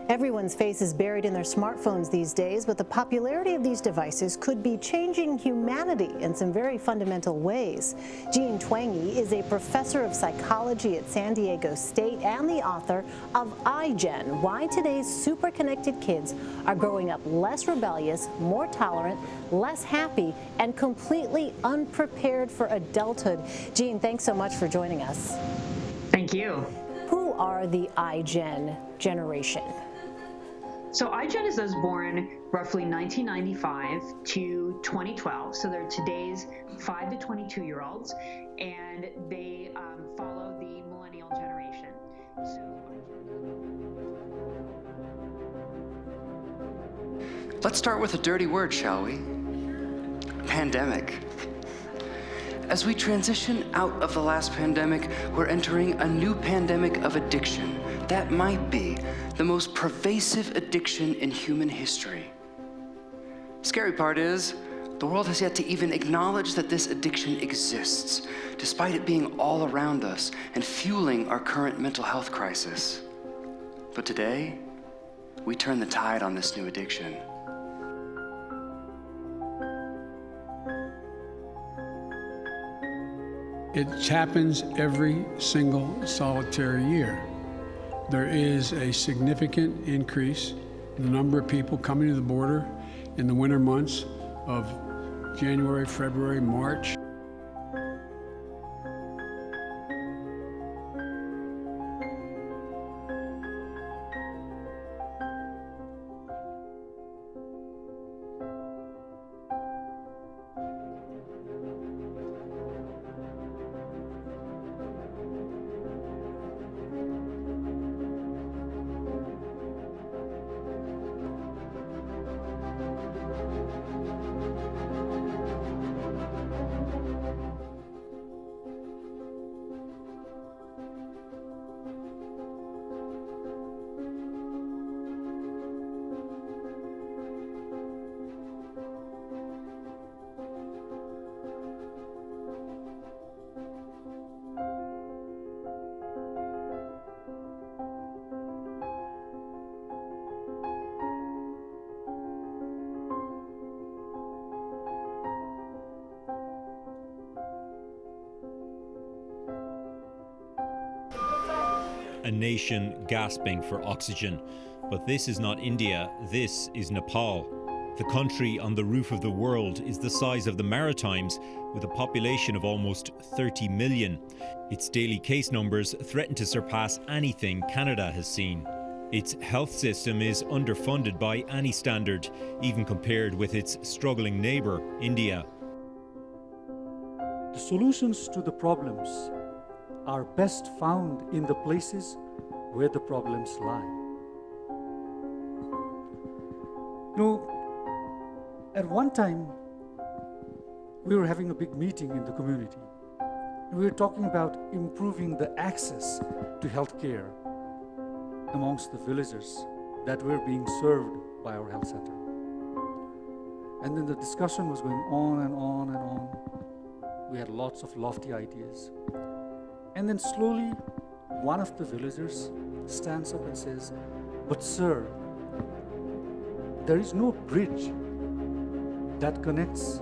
Everyone's face is buried in their smartphones these days, but the popularity of these devices could be changing humanity in some very fundamental ways. Jean Twenge is a professor of psychology at San Diego State and the author of iGen, Why Today's Super Connected Kids Are Growing Up Less Rebellious, More Tolerant, Less Happy, and Completely Unprepared for Adulthood. Jean, thanks so much for joining us. Thank you. Who are the iGen generation? So iGen is those born roughly 1995 to 2012. So they're today's 5 to 22-year-olds, and they follow the millennial generation. Let's start with a dirty word, shall we? Pandemic. As we transition out of the last pandemic, we're entering a new pandemic of addiction. That might be the most pervasive addiction in human history. Scary part is, the world has yet to even acknowledge that this addiction exists, despite it being all around us and fueling our current mental health crisis. But today, we turn the tide on this new addiction. It happens every single solitary year. There is a significant increase in the number of people coming to the border in the winter months of January, February, March. A nation gasping for oxygen. But this is not India, this is Nepal. The country on the roof of the world is the size of the Maritimes, with a population of almost 30 million. Its daily case numbers threaten to surpass anything Canada has seen. Its health system is underfunded by any standard, even compared with its struggling neighbour, India. The solutions to the problems are best found in the places where the problems lie. At one time, we were having a big meeting in the community. We were talking about improving the access to healthcare amongst the villagers that were being served by our health center. And then the discussion was going on and on and on. We had lots of lofty ideas. And then slowly, one of the villagers stands up and says, "But sir, there is no bridge that connects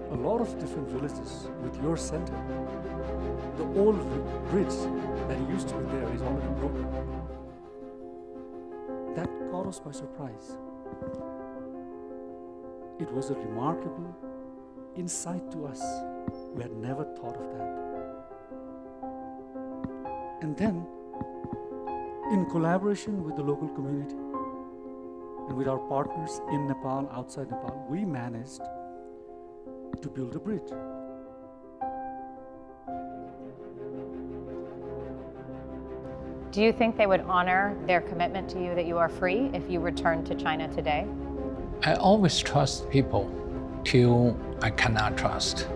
a lot of different villages with your center. The old bridge that used to be there is already broken." That caught us by surprise. It was a remarkable insight to us. We had never thought of that. And then, in collaboration with the local community and with our partners in Nepal, outside Nepal, we managed to build a bridge. Do you think they would honor their commitment to you that you are free if you return to China today? I always trust people till I cannot trust.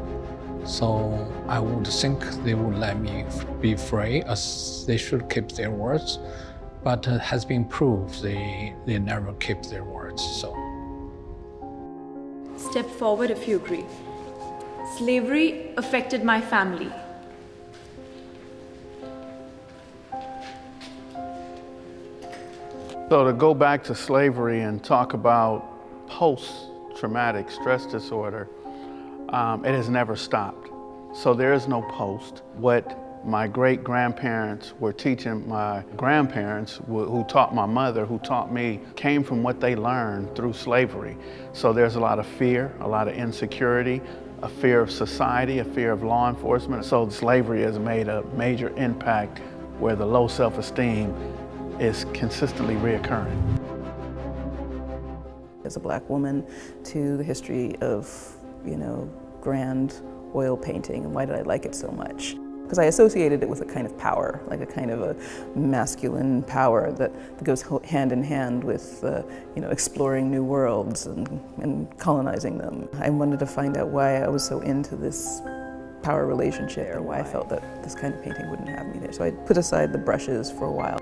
So I would think they would let me be free, as they should keep their words. But it has been proved they never keep their words. So step forward if you agree. Slavery affected my family. So to go back to slavery and talk about post-traumatic stress disorder, it has never stopped. So there is no post. What my great-grandparents were teaching my grandparents, who taught my mother, who taught me, came from what they learned through slavery. So there's a lot of fear, a lot of insecurity, a fear of society, a fear of law enforcement. So slavery has made a major impact where the low self-esteem is consistently reoccurring. As a black woman, to the history of, grand oil painting, and why did I like it so much? Because I associated it with a kind of power, like a kind of a masculine power that goes hand in hand with, exploring new worlds and colonizing them. I wanted to find out why I was so into this power relationship, or why I felt that this kind of painting wouldn't have me there. So I put aside the brushes for a while.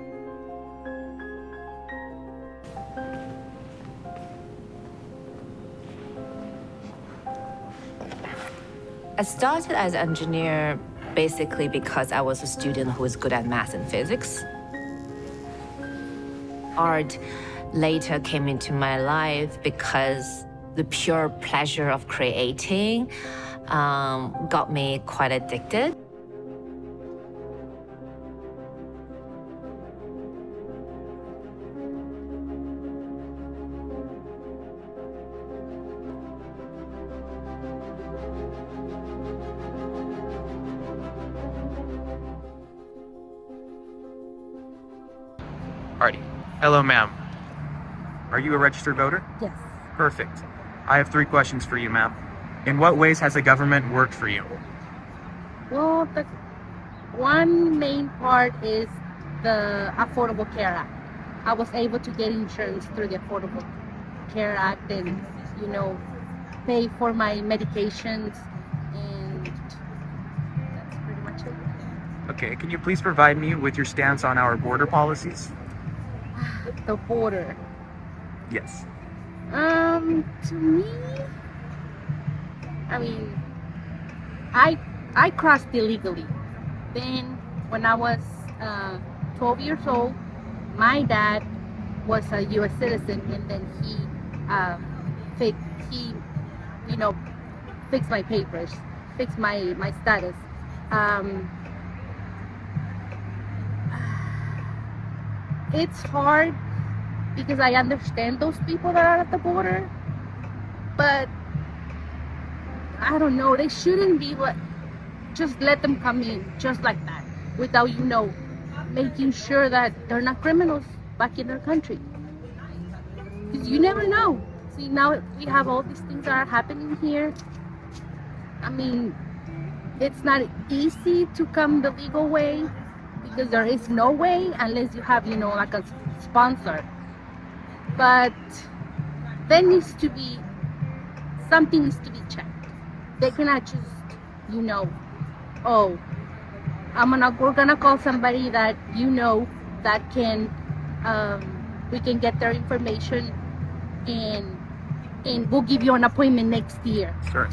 I started as an engineer basically because I was a student who was good at math and physics. Art later came into my life because the pure pleasure of creating got me quite addicted. Alrighty. Hello, ma'am. Are you a registered voter? Yes. Perfect. I have 3 questions for you, ma'am. In what ways has the government worked for you? Well, the one main part is the Affordable Care Act. I was able to get insurance through the Affordable Care Act and, pay for my medications, and that's pretty much it. Okay, can you please provide me with your stance on our border policies? The border. Yes. To me, I crossed illegally. Then when I was 12 years old, my dad was a U.S. citizen, and then he fixed my papers, fixed my status. It's hard because I understand those people that are at the border, but I don't know, they shouldn't be just let them come in just like that without, making sure that they're not criminals back in their country. Because you never know. See, now we have all these things that are happening here. It's not easy to come the legal way, because there is no way unless you have, like a sponsor. But there needs to be, something needs to be checked. They cannot just, we're gonna call somebody that, that can, we can get their information, and we'll give you an appointment next year. Sure.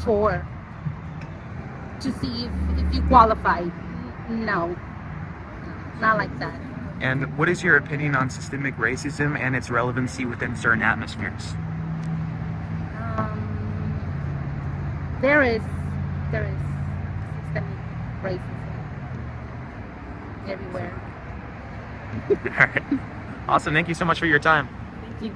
To see if you qualify. No. Not like that. And what is your opinion on systemic racism and its relevancy within certain atmospheres? There is systemic racism everywhere. All right. Awesome. Thank you so much for your time. Thank you.